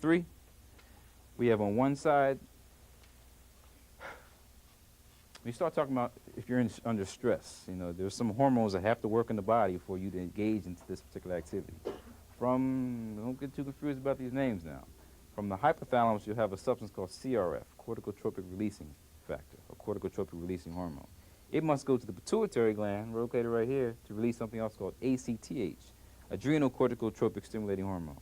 3. We have on one side, when you start talking about if you're under stress, you know, there's some hormones that have to work in the body for you to engage into this particular activity. Don't get too confused about these names now. From the hypothalamus, you have a substance called CRF, corticotropic releasing factor, or corticotropic releasing hormone. It must go to the pituitary gland, located right here, to release something else called ACTH, adrenal corticotropic stimulating hormone.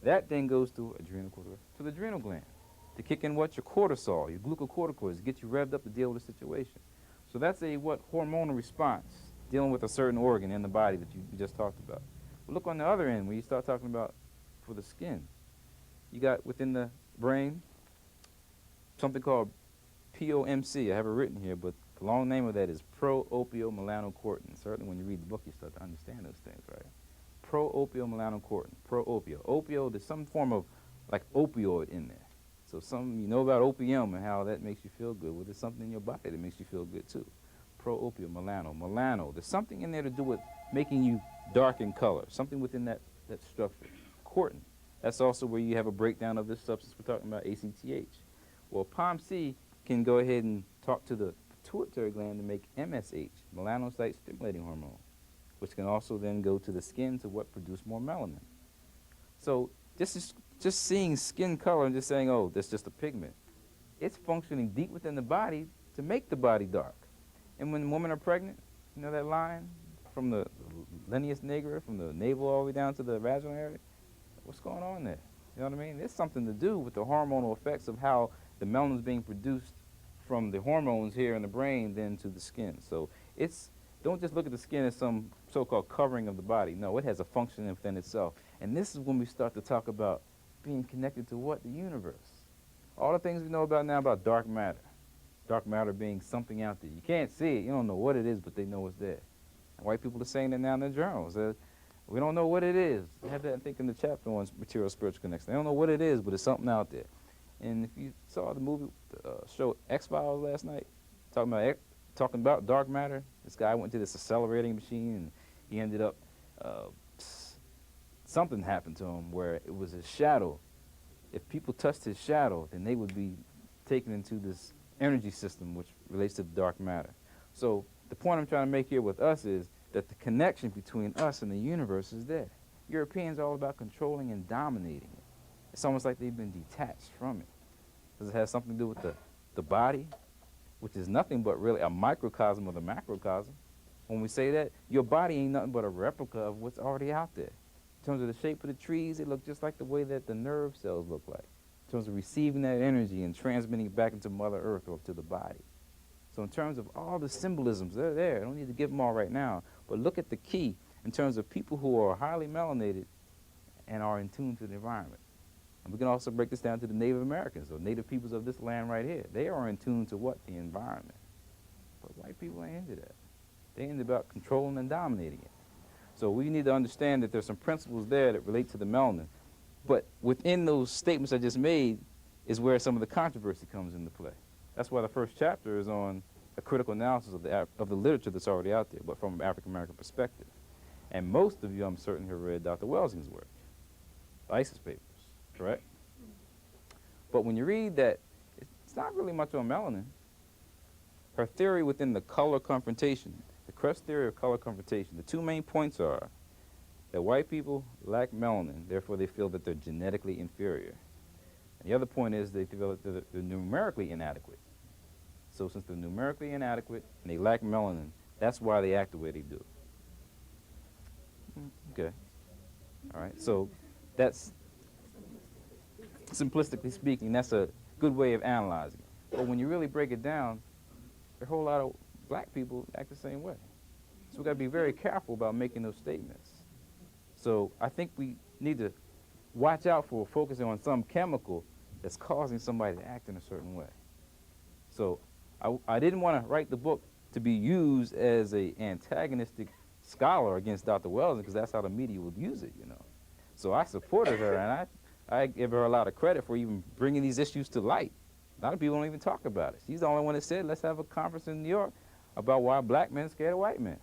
That then goes to the adrenal gland to kick in what? Your cortisol, your glucocorticoids, to get you revved up to deal with the situation. So that's a hormonal response dealing with a certain organ in the body that you just talked about. But look on the other end when you start talking about for the skin. You got within the brain something called POMC. I have it written here, but the long name of that is pro-opiomelanocortin. Certainly when you read the book, you start to understand those things, right? Pro-opiomelanocortin, pro-opio. Opio, there's some form of like opioid in there. So you know about opium and how that makes you feel good. Well, there's something in your body that makes you feel good too. Melano. There's something in there to do with making you dark in color, something within that structure. Cortin. That's also where you have a breakdown of this substance we're talking about, ACTH. Well, POMC can go ahead and talk to the pituitary gland to make MSH, melanocyte stimulating hormone, which can also then go to the skin to produce more melanin. So this is just seeing skin color and just saying, oh, that's just a pigment. It's functioning deep within the body to make the body dark. And when women are pregnant, you know that line from the lineus nigra, from the navel all the way down to the vaginal area? What's going on there? You know what I mean? There's something to do with the hormonal effects of how the melanin is being produced from the hormones here in the brain then to the skin. So don't just look at the skin as some so-called covering of the body. No, it has a function within itself. And this is when we start to talk about being connected to what? The universe. All the things we know about now about dark matter. Dark matter being something out there. You can't see it. You don't know what it is, but they know it's there. And white people are saying that now in their journals. We don't know what it is. They have that, I think, in the chapter on material spiritual connection. They don't know what it is, but it's something out there. And if you saw the movie, show X-Files last night, talking about dark matter, this guy went to this accelerating machine, and he ended up, something happened to him where it was his shadow. If people touched his shadow, then they would be taken into this energy system, which relates to the dark matter. So the point I'm trying to make here with us is that the connection between us and the universe is there. Europeans are all about controlling and dominating it. It's almost like they've been detached from it. Because it has something to do with the body, which is nothing but really a microcosm of the macrocosm. When we say that, your body ain't nothing but a replica of what's already out there. In terms of the shape of the trees, they look just like the way that the nerve cells look like. In terms of receiving that energy and transmitting it back into Mother Earth or to the body. So in terms of all the symbolisms, they're there. I don't need to give them all right now. But look at the key in terms of people who are highly melanated and are in tune to the environment. And we can also break this down to the Native Americans or native peoples of this land right here. They are in tune to what? The environment. But white people ain't into that. They ain't about controlling and dominating it. So we need to understand that there's some principles there that relate to the melanin. But within those statements I just made is where some of the controversy comes into play. That's why the first chapter is on a critical analysis of the literature that's already out there, but from an African-American perspective. And most of you, I'm certain, have read Dr. Welsing's work, the ISIS papers, correct? But when you read that, it's not really much on melanin. Her theory within the color confrontation, the Crest theory of color confrontation, the two main points are that white people lack melanin, therefore they feel that they're genetically inferior. And the other point is they feel that they're numerically inadequate. So since they're numerically inadequate and they lack melanin, that's why they act the way they do. Okay. All right. So that's, simplistically speaking, that's a good way of analyzing it. But when you really break it down, a whole lot of black people act the same way. So we've got to be very careful about making those statements. So I think we need to watch out for focusing on some chemical that's causing somebody to act in a certain way. So I didn't want to write the book to be used as an antagonistic scholar against Dr. Welsing, because that's how the media would use it, you know. So I supported her, and I give her a lot of credit for even bringing these issues to light. A lot of people don't even talk about it. She's the only one that said, let's have a conference in New York about why black men are scared of white men.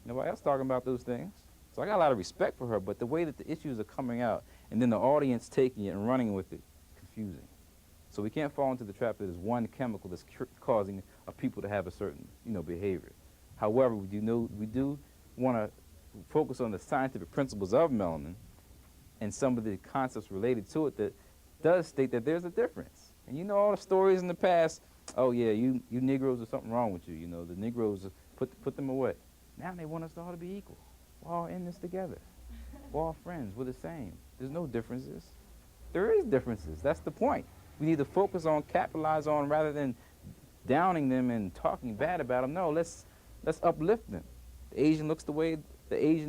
Nobody else talking about those things. So I got a lot of respect for her, but the way that the issues are coming out and then the audience taking it and running with it, confusing. So we can't fall into the trap that there's one chemical that's causing a people to have a certain, behavior. However, we do want to focus on the scientific principles of melanin and some of the concepts related to it that does state that there's a difference. And you know all the stories in the past, oh yeah, you Negroes, there's something wrong with you. The Negroes, put them away. Now they want us all to be equal. We're all in this together. We're all friends. We're the same. There's no differences. There is differences. That's the point. We need to focus on, capitalize on, rather than downing them and talking bad about them. No, let's uplift them. The Asian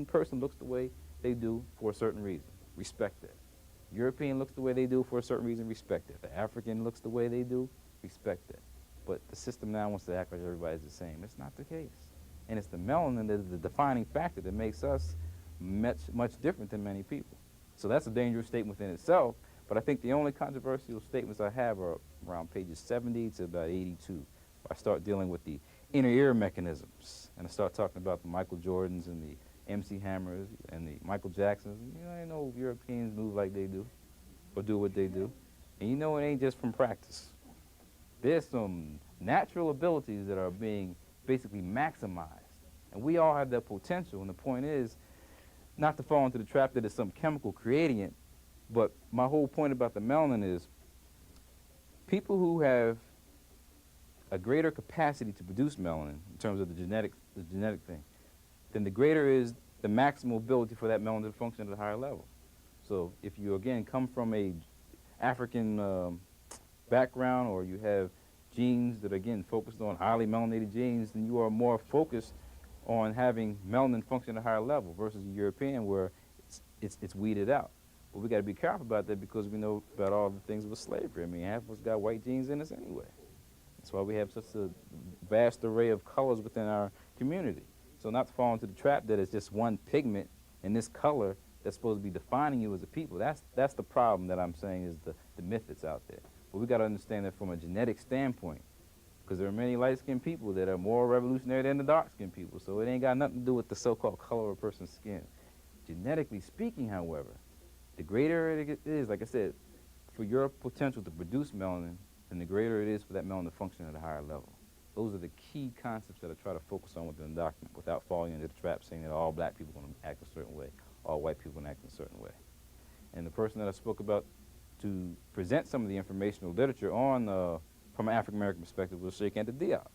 person looks the way they do for a certain reason. Respect that. European looks the way they do for a certain reason. Respect that. The African looks the way they do. Respect that. But the system now wants to act like everybody's the same. It's not the case. And it's the melanin that is the defining factor that makes us much different than many people. So that's a dangerous statement within itself. But I think the only controversial statements I have are around pages 70 to about 82. Where I start dealing with the inner ear mechanisms. And I start talking about the Michael Jordans and the MC Hammers and the Michael Jacksons. I know Europeans move like they do or do what they do. And it ain't just from practice. There's some natural abilities that are being basically maximized. And we all have that potential. And the point is not to fall into the trap that it's some chemical creating it. But my whole point about the melanin is people who have a greater capacity to produce melanin in terms of the genetic thing, then the greater is the maximal ability for that melanin to function at a higher level. So if you, again, come from a African background, or you have genes that are, again, focused on highly melanated genes, then you are more focused on having melanin function at a higher level versus a European where it's weeded out. But we got to be careful about that because we know about all the things with slavery. I mean, half of us got white genes in us anyway. That's why we have such a vast array of colors within our community. So not to fall into the trap that it's just one pigment and this color that's supposed to be defining you as a people. That's the problem that I'm saying is the myth that's out there. But we got to understand that from a genetic standpoint, because there are many light-skinned people that are more revolutionary than the dark-skinned people. So it ain't got nothing to do with the so-called color of a person's skin. Genetically speaking, however, the greater it is, like I said, for your potential to produce melanin, then the greater it is for that melanin to function at a higher level. Those are the key concepts that I try to focus on within the document without falling into the trap saying that all black people are going to act a certain way, all white people are going to act in a certain way. And the person that I spoke about to present some of the informational literature on, from an African-American perspective, was Sheikh Anta Diop.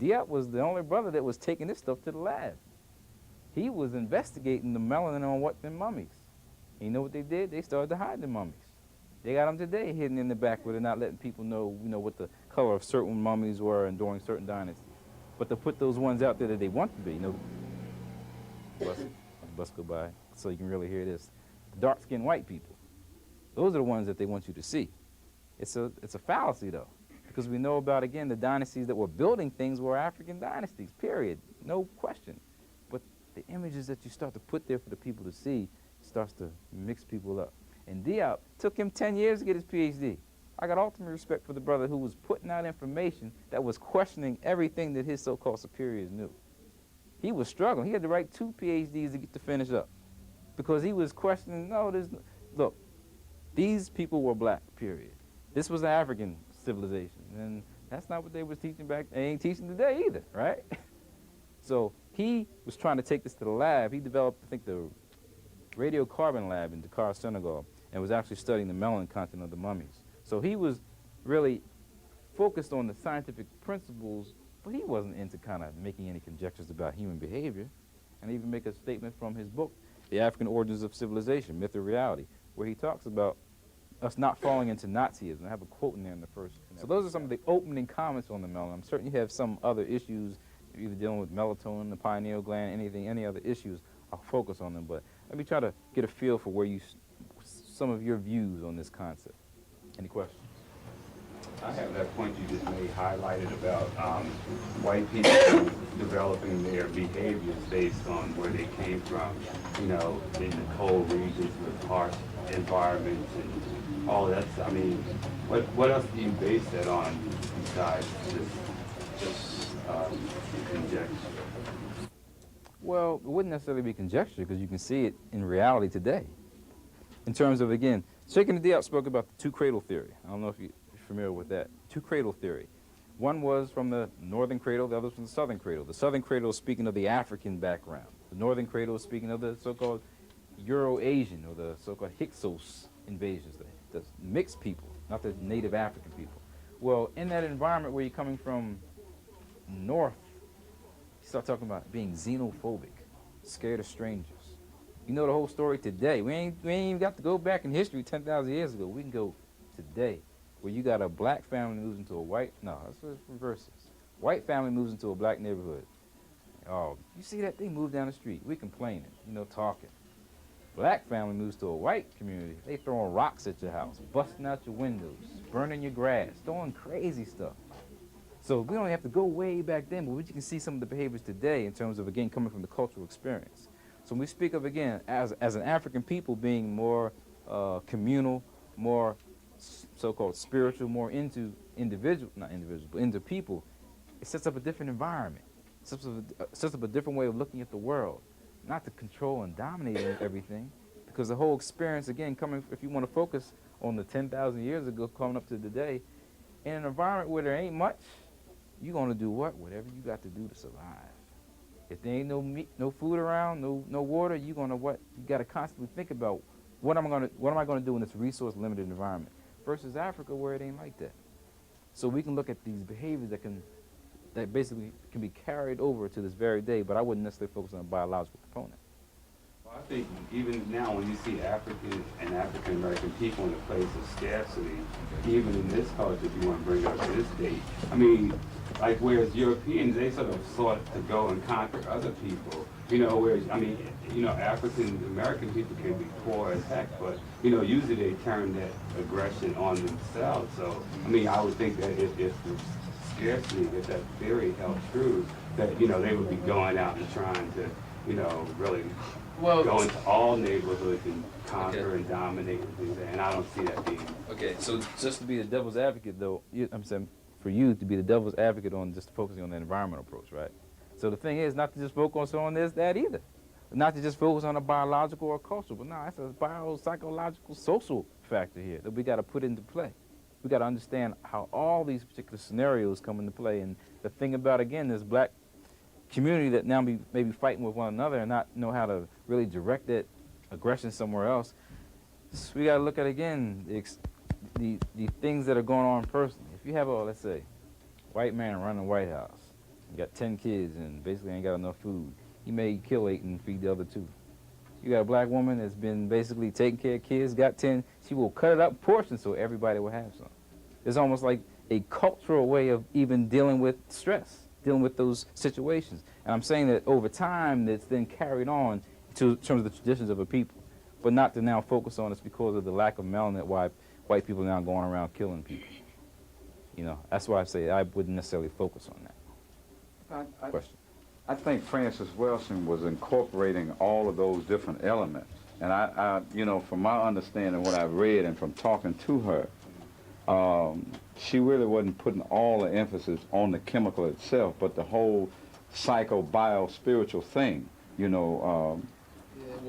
Diop was the only brother that was taking this stuff to the lab. He was investigating the melanin on what them mummies. And you know what they did? They started to hide the mummies. They got them today hidden in the back where they're not letting people know, what the color of certain mummies were and during certain dynasties. But to put those ones out there that they want to be, bus go by so you can really hear this. Dark-skinned white people. Those are the ones that they want you to see. It's a fallacy, though, because we know about, again, the dynasties that were building things were African dynasties, period, no question. But the images that you start to put there for the people to see starts to mix people up. And Diop, took him 10 years to get his PhD. I got ultimate respect for the brother who was putting out information that was questioning everything that his so-called superiors knew. He was struggling. He had to write 2 PhDs to get to finish up because he was questioning, look, these people were black, period. This was an African civilization, and that's not what they was teaching back. They ain't teaching today either, right? So he was trying to take this to the lab. He developed, I think, the radiocarbon lab in Dakar, Senegal, and was actually studying the melanin content of the mummies. So he was really focused on the scientific principles, but he wasn't into kind of making any conjectures about human behavior. And even make a statement from his book, The African Origins of Civilization, Myth or Reality, where he talks about us not falling into Nazism. I have a quote in there in the first. So those are some of the opening comments on the melanin. I'm certain you have some other issues, either dealing with melatonin, the pineal gland, any other issues. I'll focus on them, but let me try to get a feel for some of your views on this concept. Any questions? I have that point you just made highlighted about white people developing their behaviors based on where they came from, in the cold regions with harsh environments and all that. I mean, what else do you base that on besides just conjecture? Well, it wouldn't necessarily be conjecture because you can see it in reality today. in terms of, again, Shaking the Diop spoke about the two cradle theory. I don't know if you're familiar with that. Two cradle theory. One was from the northern cradle, the other was from the southern cradle. The southern cradle is speaking of the African background. The northern cradle is speaking of the so-called Euro-Asian, or the so-called Hyksos invasions, the mixed people, not the native African people. Well, in that environment where you're coming from north, you start talking about being xenophobic, scared of strangers. You know the whole story today. We ain't even got to go back in history 10,000 years ago. We can go today, where you got a black family moves into a white, no, let's reverse this. White family moves into a black neighborhood. Oh, you see that? They move down the street. We complaining, talking. Black family moves to a white community. They throwing rocks at your house, busting out your windows, burning your grass, doing crazy stuff. So we don't have to go way back then, but we can see some of the behaviors today in terms of, again, coming from the cultural experience. So when we speak of, again, as an African people being more communal, more so-called spiritual, more into individual, not individuals, but into people, it sets up a different environment. It sets up a different way of looking at the world, not to control and dominate everything, because the whole experience, again, coming, if you want to focus on the 10,000 years ago coming up to today, in an environment where there ain't much, you're going to do what? Whatever you got to do to survive. If there ain't no meat, no food around, no water, you're going to what? You got to constantly think about what am I going to do in this resource-limited environment versus Africa where it ain't like that. So we can look at these behaviors that basically can be carried over to this very day, but I wouldn't necessarily focus on a biological component. Well, I think even now when you see African and African American people in a place of scarcity, even in this culture, if you want to bring it up to this date, I mean, like whereas Europeans, they sort of sought to go and conquer other people, whereas, I mean, African American people can be poor as heck, but, usually they turn that aggression on themselves. So, I mean, I would think that if the scarcity, if that theory held true, that, they would be going out and trying to, really go into all neighborhoods and conquer and dominate and things, and I don't see that being. Okay, so just to be the devil's advocate, though, I'm saying for you to be the devil's advocate on just focusing on the environmental approach, right? So the thing is not to just focus on that either. Not to just focus on a biological or cultural, but no, it's a biopsychological, social factor here that we got to put into play. We got to understand how all these particular scenarios come into play. And the thing about, again, this black community that now maybe fighting with one another and not know how to really direct that aggression somewhere else, so we got to look at, again, the things that are going on personally. If you have let's say, white man running the White House, you got 10 kids and basically ain't got enough food, he may kill 8 and feed the other 2. You got a black woman that's been basically taking care of kids, got 10, she will cut it up portions so everybody will have some. It's almost like a cultural way of even dealing with stress, dealing with those situations. And I'm saying that over time, that's then carried on in terms of the traditions of a people, but not to now focus on it's because of the lack of melanin why white people are now going around killing people. That's why I say I wouldn't necessarily focus on that. Question. I think Frances Wilson was incorporating all of those different elements. And I from my understanding, what I've read and from talking to her, she really wasn't putting all the emphasis on the chemical itself, but the whole psycho-bio-spiritual thing, Yeah, well,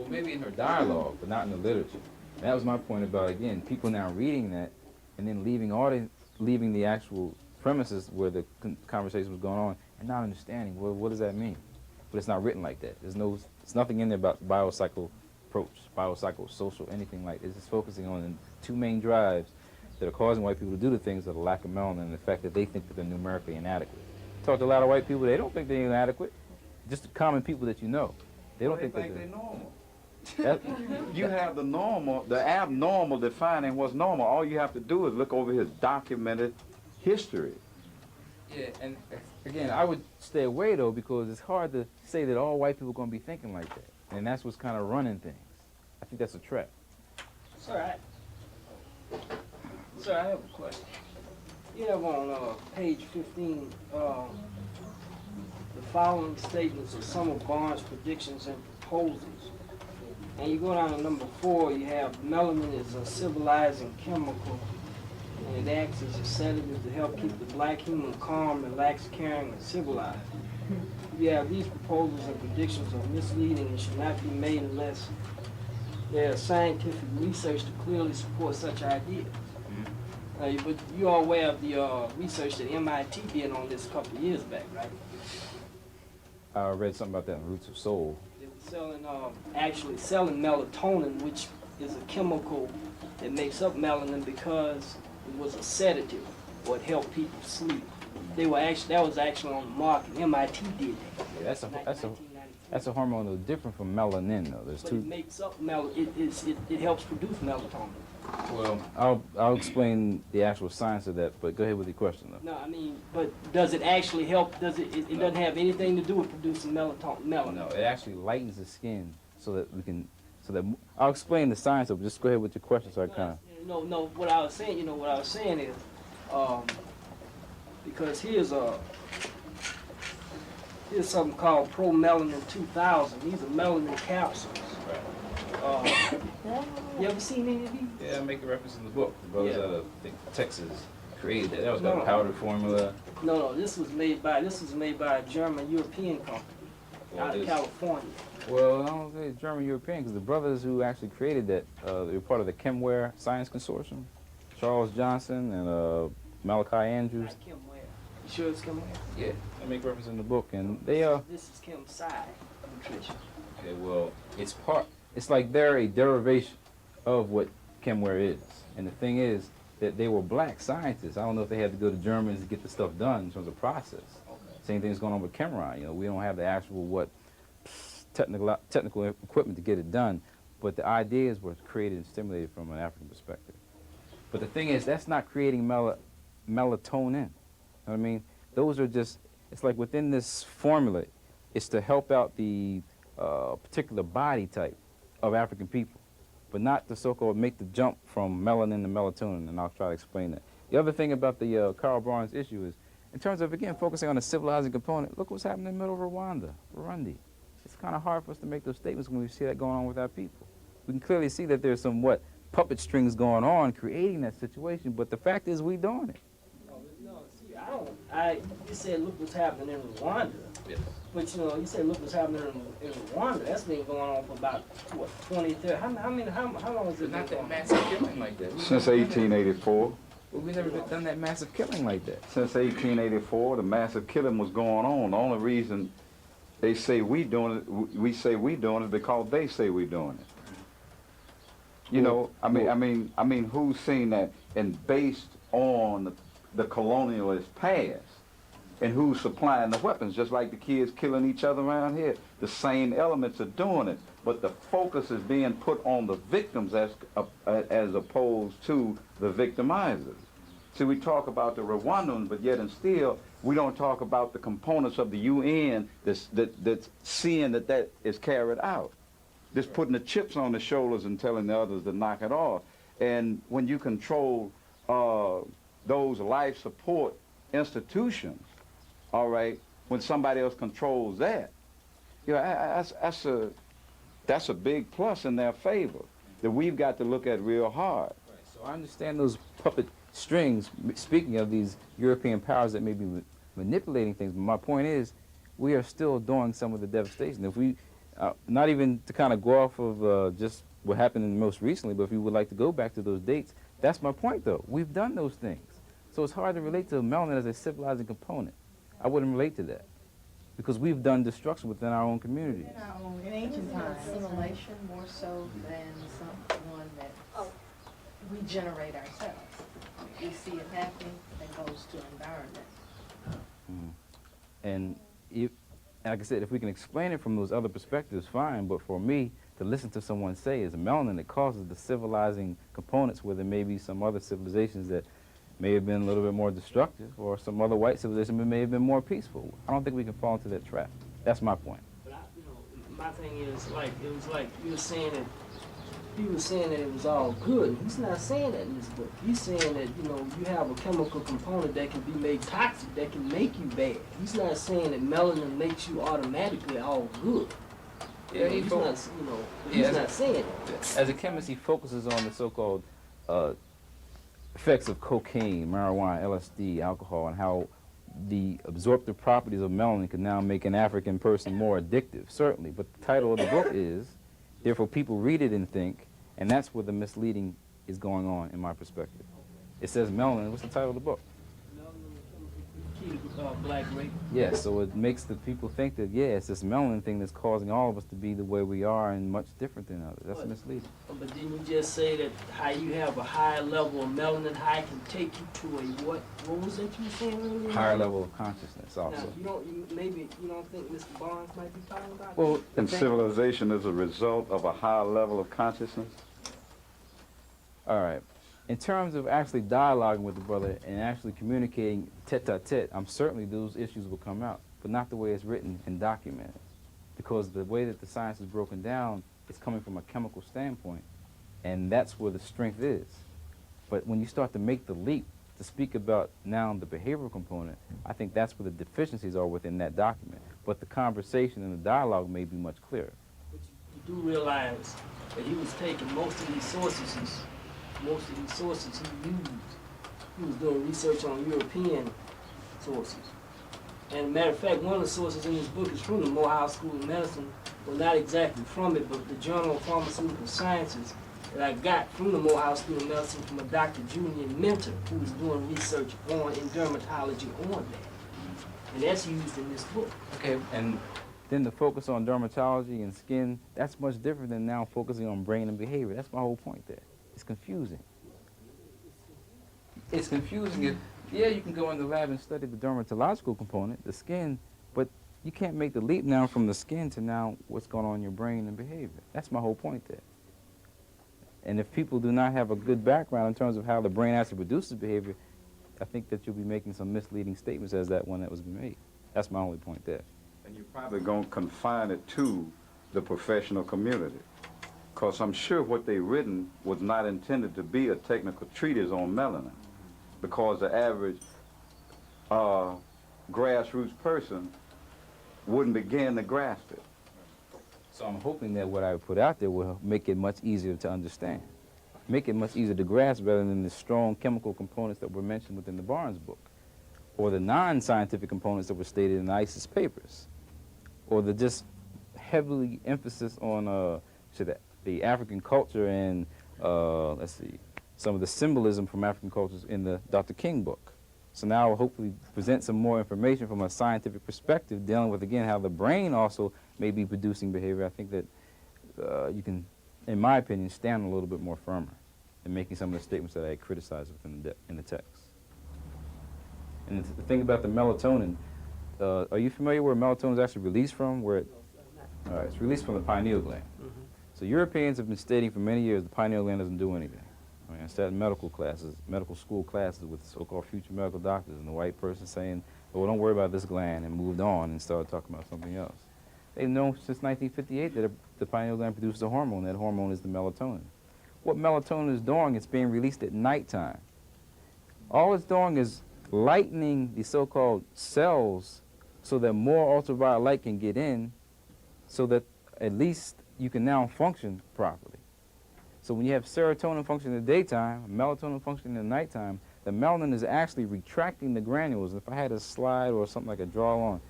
maybe in her dialogue, but not in the literature. And that was my point about, again, people now reading that and then leaving the actual premises where the conversation was going on and not understanding, well, what does that mean? But it's not written like that. There's nothing in there about biopsycho approach, biopsychosocial, anything like that. It's just focusing on the 2 main drives that are causing white people to do the things of the lack of melanin and the fact that they think that they're numerically inadequate. Talk to a lot of white people, they don't think they're inadequate. Just the common people that you know. They don't think they're normal. You have the abnormal defining what's normal. All you have to do is look over his documented history. Yeah, and again, I would stay away, though, because it's hard to say that all white people are going to be thinking like that. And that's what's kind of running things. I think that's a trap. Sir, I have a question. You have on page 15 the following statements of some of Barnes' predictions and proposals. And you go down to number 4, you have melanin is a civilizing chemical, and it acts as a sedative to help keep the black human calm, relaxed, caring, and civilized. You have these proposals and predictions are misleading and should not be made unless There's scientific research to clearly support such ideas. But you are aware of the research that MIT did on this a couple of years back, right? I read something about that in Roots of Soul. They were selling, actually selling melatonin, which is a chemical that makes up melanin because it was a sedative or it helped people sleep. They were actually, that was actually on the market. MIT did that. Yeah, that's a 1994. hormone though different from melanin though. There's But two. it makes up it helps produce melatonin. Well, I'll explain the actual science of that, but go ahead with your question though. No, I mean, but does it actually help? It doesn't have anything to do with producing melanin. No, it actually lightens the skin so that we can, I'll explain the science of it. Just go ahead with your question so I kind of. No, what I was saying is, because here's something called Pro-Melanin 2000. These are melanin capsules. You ever seen any of these? Yeah, I make a reference in the book. The brothers Yeah. out of I think, Texas created that. That was No. a powder formula. No, this was made by a German European company out of California. Well, I don't say German European because the brothers who actually created that, they were part of the Chemware Science Consortium. Charles Johnson and Malachi Andrews. Like Kim Ware. You sure it's Kim Ware? Yeah, I make reference in the book, and they This is Kim Psi Nutrition. Okay, well, it's like they're a derivation of what Chemware is. And the thing is that they were black scientists. I don't know if they had to go to Germany to get the stuff done in terms of process. Same thing's going on with Chemron. You know, we don't have the actual technical equipment to get it done, but the ideas were created and stimulated from an African perspective. But the thing is, that's not creating melatonin. You know what I mean? Those are just, it's like within this formula, it's to help out the particular body type of African people, but not the so-called make the jump from melanin to melatonin, and I'll try to explain that. The other thing about the Karl Barnes issue is, in terms of, again, focusing on the civilizing component, look what's happening in the middle of Burundi. It's kind of hard for us to make those statements when we see that going on with our people. We can clearly see that there's some, puppet strings going on creating that situation, but the fact is we doing it. No, see, you said look what's happening in Rwanda. Yes. But you said look what's happening in Rwanda. That's been going on for about, 20, 30, how long has it been Not going that on? massive killing like that. Since 1884. Well, we never done that massive killing like that. Since 1884, the massive killing was going on. The only reason they say we doing it, we say we doing it because they say we doing it. You know, I mean, who's seen that? And based on the colonialist past, and who's supplying the weapons, just like the kids killing each other around here. The same elements are doing it, but the focus is being put on the victims as opposed to the victimizers. See, we talk about the Rwandans, but yet and still, we don't talk about the components of the UN that's seeing that is carried out. Just putting the chips on the shoulders and telling the others to knock it off. And when you control those life support institutions, all right, when somebody else controls that, you know, that's a big plus in their favor that we've got to look at real hard. Right. So I understand those puppet strings, speaking of these European powers that may be manipulating things, but my point is we are still doing some of the devastation. If we, not even to kind of go off of just what happened most recently, but if you would like to go back to those dates, that's my point though. We've done those things. So it's hard to relate to melanin as a civilizing component. I wouldn't relate to that because we've done destruction within our own communities. In ancient times, assimilation more so than someone that we generate ourselves. We see it happening, that goes to environment. And if, like I said, if we can explain it from those other perspectives, fine. But for me, to listen to someone say is melanin that causes the civilizing components where there may be some other civilizations that may have been a little bit more destructive, or some other white civilization that may have been more peaceful. I don't think we can fall into that trap. That's my point. But my thing is, it was like you were saying that he was saying that it was all good. He's not saying that in this book. He's saying that, you have a chemical component that can be made toxic, that can make you bad. He's not saying that melanin makes you automatically all good. Yeah, he's not saying that. As a chemist, he focuses on the so-called effects of cocaine, marijuana, LSD, alcohol, and how the absorptive properties of melanin can now make an African person more addictive, certainly. But the title of the book is Therefore, people read it and think, and that's where the misleading is going on, in my perspective. It says melanin. What's the title of the book? Key to black rape. Yeah, so it makes the people think that, yeah, it's this melanin thing that's causing all of us to be the way we are and much different than others. That's misleading. But didn't you just say that how you have a higher level of melanin, how it can take you to a what? What was it you were saying earlier? Higher level of consciousness Now, also. maybe you don't think Mr. Barnes might be talking about Well, that? And civilization is a result of a higher level of consciousness? All right. In terms of actually dialoguing with the brother and actually communicating tete-a-tete, certainly those issues will come out, but not the way it's written and documented. Because the way that the science is broken down, it's coming from a chemical standpoint, and that's where the strength is. But when you start to make the leap to speak about now the behavioral component, I think that's where the deficiencies are within that document. But the conversation and the dialogue may be much clearer. But you do realize that he was taking most of these sources he used. He was doing research on European sources. And matter of fact, one of the sources in this book is from the Morehouse School of Medicine. Well, not exactly from it, but the Journal of Pharmaceutical Sciences that I got from the Morehouse School of Medicine from a Dr. Julian Mentor who was doing research in dermatology on that. And that's used in this book. Okay. And then the focus on dermatology and skin, that's much different than now focusing on brain and behavior. That's my whole point there. It's confusing. It's confusing if, yeah, you can go in the lab and study the dermatological component, the skin, but you can't make the leap now from the skin to now what's going on in your brain and behavior. That's my whole point there. And if people do not have a good background in terms of how the brain actually produces behavior, I think that you'll be making some misleading statements as that one that was made. That's my only point there. And you're probably going to confine it to the professional community. Because I'm sure what they written was not intended to be a technical treatise on melanin. Because the average grassroots person wouldn't begin to grasp it. So I'm hoping that what I put out there will make it much easier to understand. Make it much easier to grasp rather than the strong chemical components that were mentioned within the Barnes book, or the non-scientific components that were stated in the ISIS papers, or the just heavily emphasis on the African culture and, let's see, some of the symbolism from African cultures in the Dr. King book. So now I'll hopefully present some more information from a scientific perspective dealing with, again, how the brain also may be producing behavior. I think that you can, in my opinion, stand a little bit more firmer in making some of the statements that I criticized within in the text. And the thing about the melatonin, are you familiar where melatonin is actually released from? All right, it's released from the pineal gland. So Europeans have been stating for many years the pineal gland doesn't do anything. I mean, I sat in medical school classes with so-called future medical doctors, and the white person saying, "Oh, don't worry about this gland," and moved on and started talking about something else. They've known since 1958 that the pineal gland produces a hormone. That hormone is the melatonin. What melatonin is doing, it's being released at nighttime. All it's doing is lightening the so-called cells so that more ultraviolet light can get in, so that at least you can now function properly. So when you have serotonin function in the daytime, melatonin function in the nighttime, the melanin is actually retracting the granules. If I had a slide or something like a draw on,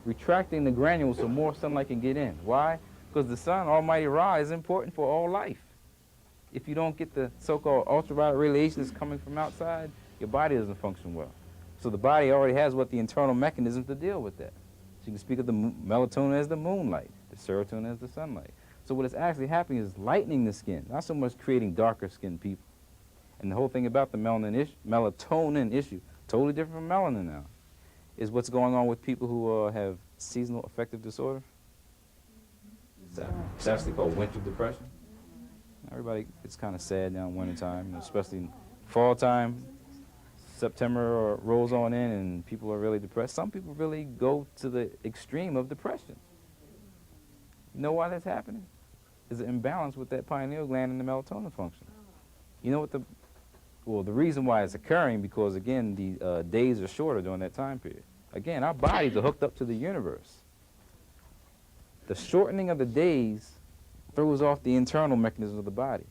retracting the granules so more sunlight can get in. Why? Because the sun, Almighty Ra, is important for all life. If you don't get the so-called ultraviolet radiation that's coming from outside, your body doesn't function well. So the body already has what the internal mechanisms to deal with that. So you can speak of the melatonin as the moonlight, the serotonin as the sunlight. So what is actually happening is lightening the skin, not so much creating darker skinned people. And the whole thing about the melatonin issue, totally different from melanin now, is what's going on with people who have seasonal affective disorder. It's actually called winter depression. Everybody gets kind of sad now in winter time, especially in fall time. September rolls on in and people are really depressed. Some people really go to the extreme of depression. You know why that's happening? There's an imbalance with that pineal gland and the melatonin function. You know what the reason why it's occurring, because again, the days are shorter during that time period. Again, our bodies are hooked up to the universe. The shortening of the days throws off the internal mechanisms of the body.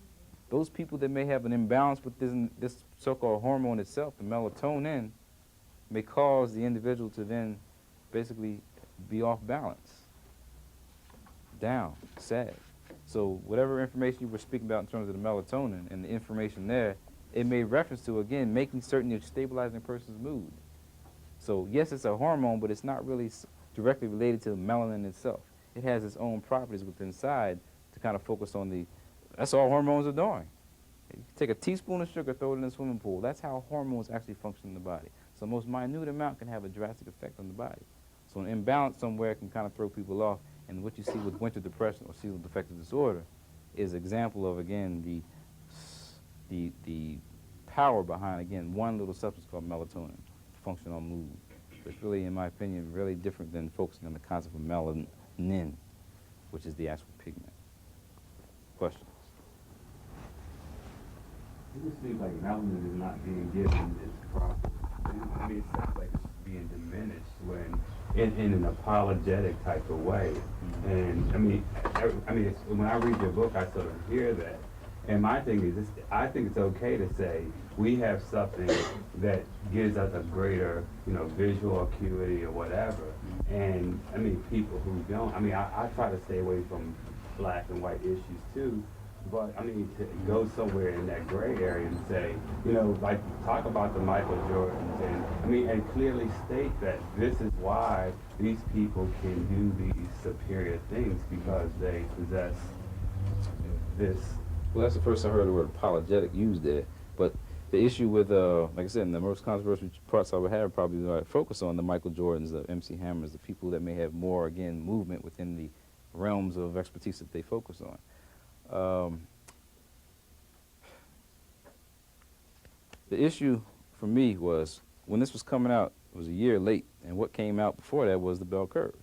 Those people that may have an imbalance with this so-called hormone itself, the melatonin, may cause the individual to then basically be off balance, down, sad. So whatever information you were speaking about in terms of the melatonin and the information there, it made reference to, again, making certain you're stabilizing a person's mood. So yes, it's a hormone, but it's not really directly related to the melanin itself. It has its own properties within inside to kind of focus on the, that's all hormones are doing. You take a teaspoon of sugar, throw it in a swimming pool. That's how hormones actually function in the body. So the most minute amount can have a drastic effect on the body. So an imbalance somewhere can kind of throw people off. And what you see with winter depression or seasonal affective disorder is an example of, again, the power behind, again, one little substance called melatonin to function on mood. So it's really, in my opinion, really different than focusing on the concept of melanin, which is the actual pigment. Questions? It just seems like melanin is not being given its proper. I mean, it sounds like it's being diminished when, in an apologetic type of way. And I mean, it's, when I read your book, I sort of hear that. And my thing is, I think it's okay to say we have something that gives us a greater, visual acuity or whatever. And I mean, people who don't. I mean, I try to stay away from black and white issues too. But I mean, to go somewhere in that gray area and say, like talk about the Michael Jordans, and I mean, and clearly state that this is why these people can do these superior things because they possess this. Well, that's the first I heard the word apologetic used there. But the issue with, like I said, the most controversial parts I would have probably focus on the Michael Jordans, the MC Hammers, the people that may have more, again, movement within the realms of expertise that they focus on. The issue for me was when this was coming out, it was a year late, and what came out before that was the bell curve,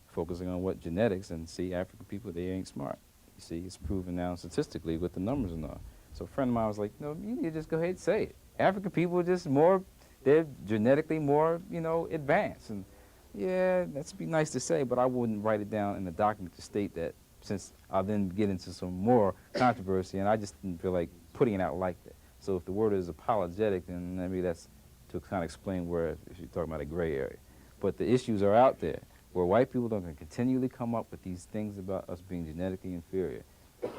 focusing on what genetics, and see, African people, they ain't smart. You see, it's proven now statistically with the numbers and all. So a friend of mine was like, you need to just go ahead and say it. African people are just more, they're genetically more, advanced. And yeah, that'd be nice to say, but I wouldn't write it down in the document to state that, since I'll then get into some more controversy, and I just didn't feel like putting it out like that. So if the word is apologetic, then maybe that's to kind of explain where, if you're talking about a gray area. But the issues are out there, where white people are going to continually come up with these things about us being genetically inferior.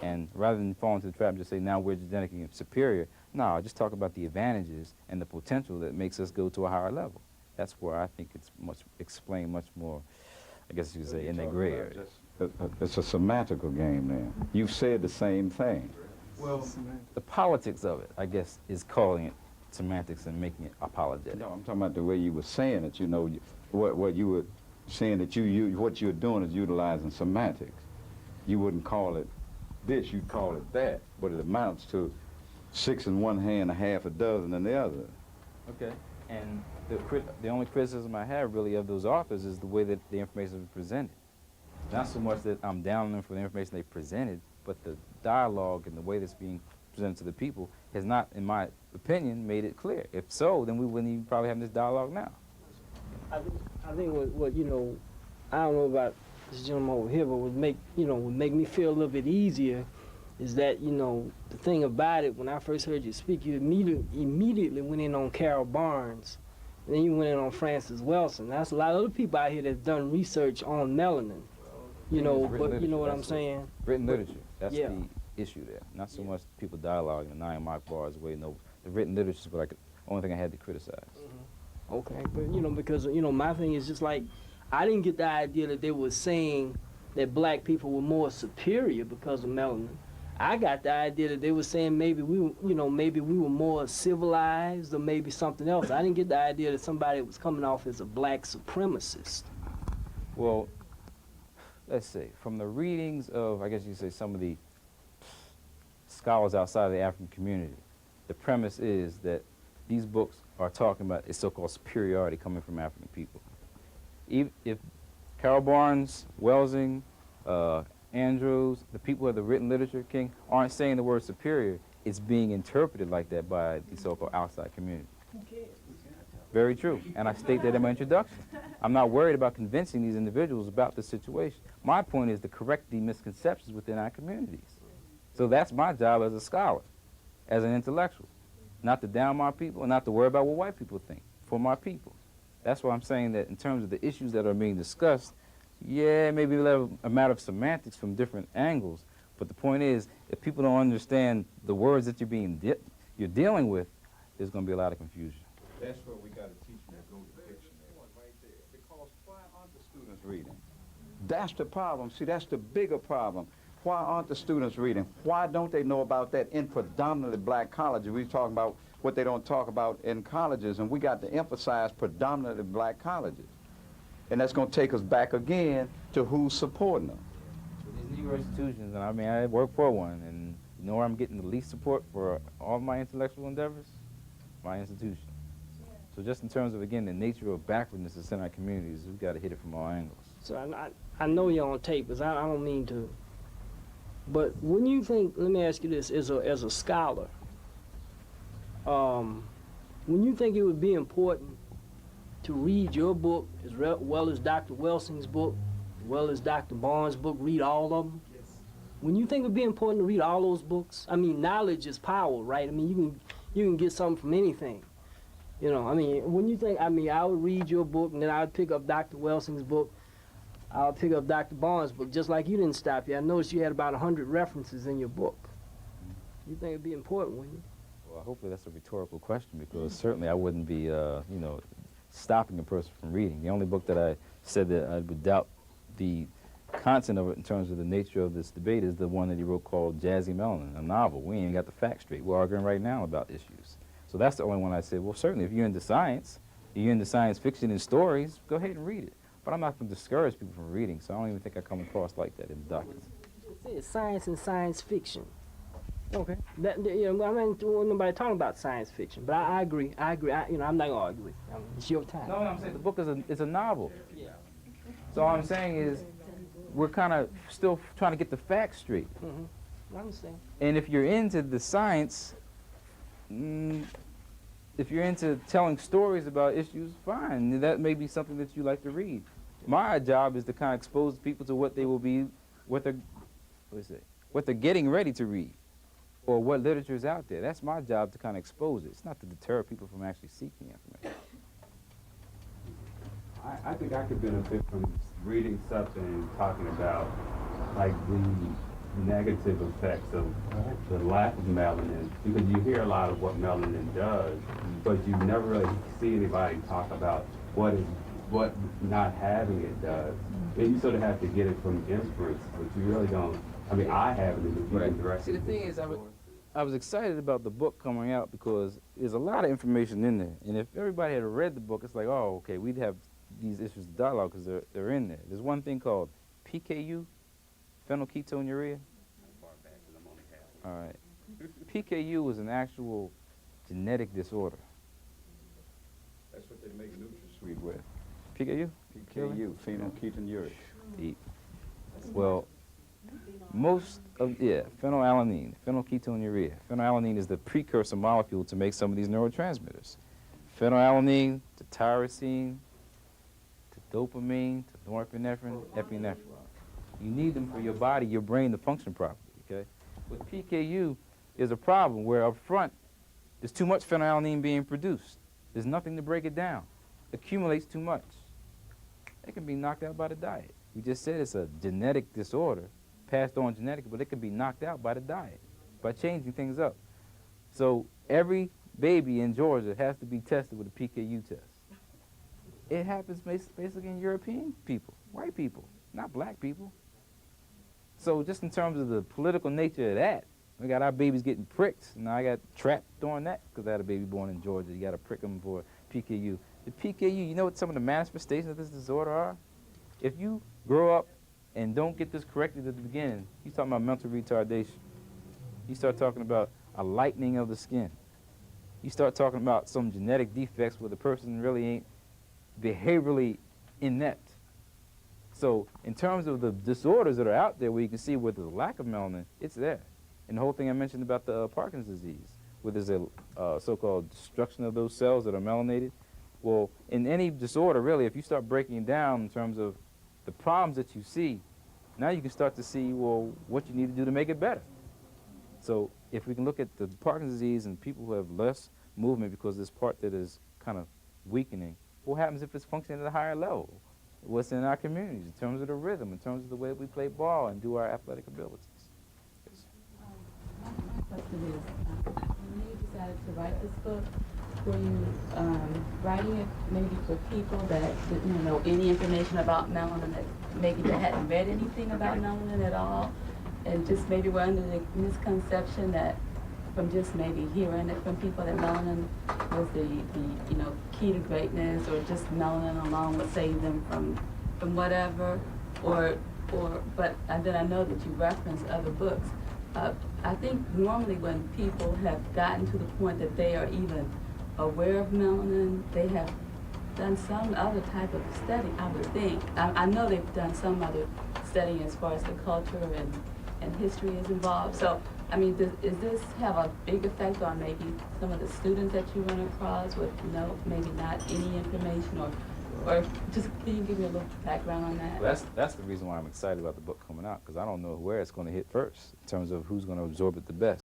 And rather than fall into the trap and just say, now we're genetically superior, no, just talk about the advantages and the potential that makes us go to a higher level. That's where I think it's explained much more, I guess you could say, in the gray area. It's a semantical game there. You've said the same thing. Well, the politics of it, I guess, is calling it semantics and making it apologetic. No, I'm talking about the way you were saying it. What you were saying that what you're doing is utilizing semantics. You wouldn't call it this, you'd call it that, but it amounts to 6 in one hand, a half a dozen in the other. Okay, and the only criticism I have really of those authors is the way that the information is presented. Not so much that I'm down on them for the information they presented, but the dialogue and the way that's being presented to the people has not, in my opinion, made it clear. If so, then we wouldn't even probably have this dialogue now. I think what I don't know about this gentleman over here, but would make me feel a little bit easier is that, the thing about it, when I first heard you speak, you immediately went in on Carol Barnes, and then you went in on Francis Wilson. That's a lot of other people out here that's done research on melanin, but you know what I'm saying? Written literature, that's yeah. the issue there. Not so much people dialoguing and 9 mock bars away. No, the written literature is what only thing I had to criticize. Mm-hmm. Okay, but because my thing is just like, I didn't get the idea that they were saying that black people were more superior because of melanin. I got the idea that they were saying maybe we were more civilized or maybe something else. I didn't get the idea that somebody was coming off as a black supremacist. Well, let's see, from the readings of, I guess you could say, some of the scholars outside of the African community, the premise is that these books are talking about a so-called superiority coming from African people. If Carol Barnes, Welsing, Andrews, the people of the written literature, King, aren't saying the word superior, it's being interpreted like that by the so-called outside community. Very true, and I state that in my introduction. I'm not worried about convincing these individuals about the situation. My point is to correct the misconceptions within our communities. So that's my job as a scholar, as an intellectual, not to down my people and not to worry about what white people think, for my people. That's why I'm saying that in terms of the issues that are being discussed, yeah, maybe a matter of semantics from different angles, But the point is, if people don't understand the words that you're dealing with, there's going to be a lot of confusion. That's where we got to teach them to go to dictionary right there. Because why aren't the students reading? That's the problem. See, that's the bigger problem. Why aren't the students reading? Why don't they know about that in predominantly black colleges? We're talking about what they don't talk about in colleges, and we got to emphasize predominantly black colleges. And that's going to take us back again to who's supporting them. These Negro institutions, and I mean, I work for one, and you know where I'm getting the least support for all my intellectual endeavors? My institution. So just in terms of, again, the nature of backwardness that's in our communities, we've got to hit it from all angles. So I know you're on tape, because I don't mean to. But when you think, let me ask you this, as a scholar, when you think it would be important to read your book as well as Dr. Welsing's book, as well as Dr. Barnes' book, read all of them? Yes. When you think it would be important to read all those books, I mean, knowledge is power, right? I mean, you can get something from anything. You know, I mean, when you think, I mean, I would read your book, and then I would pick up Dr. Welsing's book, I'll pick up Dr. Barnes' book, just like you didn't stop you. I noticed you had about 100 references in your book. You think it'd be important, wouldn't you? Well, hopefully that's a rhetorical question, because certainly I wouldn't be, you know, stopping a person from reading. The only book that I said that I would doubt the content of it in terms of the nature of this debate is the one that he wrote called Jazzy Melanin, a novel. We ain't got the facts straight. We're arguing right now about issues. So that's the only one I said, well, certainly if you're into science, you're into science fiction and stories, go ahead and read it. But I'm not going to discourage people from reading, so I don't even think I come across like that in the documents. It's science and science fiction. Okay. That, you know, I mean, nobody talking about science fiction, but I agree. You know, I'm not gonna argue with you. I mean, it's your time. No, I'm saying the book is a novel. Yeah. So all I'm saying is we're kind of still trying to get the facts straight. I understand. And if you're into the science, if you're into telling stories about issues, fine. That may be something that you like to read. My job is to kind of expose people to what they will be, what they're getting ready to read, or what literature is out there. That's my job, to kind of expose it. It's not to deter people from actually seeking information. I think I could benefit from reading something and talking about like the negative effects of the lack of melanin, because you hear a lot of what melanin does, but you never really see anybody talk about what not having it does. And you sort of have to get it from inference, but you really don't. I mean, I haven't in the direct. See, the thing is, I was excited about the book coming out because there's a lot of information in there. And if everybody had read the book, it's like, oh, okay, we'd have these issues of dialogue because they're in there. There's one thing called PKU, phenylketonuria. All right. PKU is an actual genetic disorder. That's what they make NutraSweet with. PKU? PKU, phenylketonuria. Well, most of, phenylalanine, phenylketonuria. Phenylalanine is the precursor molecule to make some of these neurotransmitters. Phenylalanine to tyrosine, to dopamine, to norepinephrine, epinephrine. You need them for your body, your brain to function properly, okay? With PKU, there's a problem where up front, there's too much phenylalanine being produced. There's nothing to break it down. It accumulates too much. It can be knocked out by the diet. We just said it's a genetic disorder, passed on genetically, but it can be knocked out by the diet, by changing things up. So every baby in Georgia has to be tested with a PKU test. It happens basically in European people, white people, not black people. So just in terms of the political nature of that, we got our babies getting pricked. Now I got trapped doing that because I had a baby born in Georgia. You got to prick them for PKU. The PKU, you know what some of the manifestations of this disorder are? If you grow up and don't get this corrected at the beginning, you're talking about mental retardation. You start talking about a lightening of the skin. You start talking about some genetic defects where the person really ain't behaviorally inept. So in terms of the disorders that are out there where you can see where there's a lack of melanin, it's there. And the whole thing I mentioned about the Parkinson's disease, where there's a so-called destruction of those cells that are melanated. Well, in any disorder, really, if you start breaking it down in terms of the problems that you see, now you can start to see, well, what you need to do to make it better. So if we can look at the Parkinson's disease and people who have less movement because this part that is kind of weakening, what happens if it's functioning at a higher level? What's in our communities in terms of the rhythm, in terms of the way we play ball and do our athletic abilities? question is, when you decided to write this book, were you writing it maybe for people that didn't know any information about melanin, that maybe they hadn't read anything about melanin at all, and just maybe were under the misconception that from just maybe hearing it from people that melanin was the key to greatness, or just melanin alone would save them from whatever, but then I know that you reference other books. I think normally when people have gotten to the point that they are even aware of melanin, they have done some other type of study, I would think. I know they've done some other study as far as the culture and history is involved. So, I mean, does this have a big effect on maybe some of the students that you run across with maybe not any information, or just can you give me a little background on that? Well, that's the reason why I'm excited about the book coming out, because I don't know where it's going to hit first in terms of who's going to absorb it the best.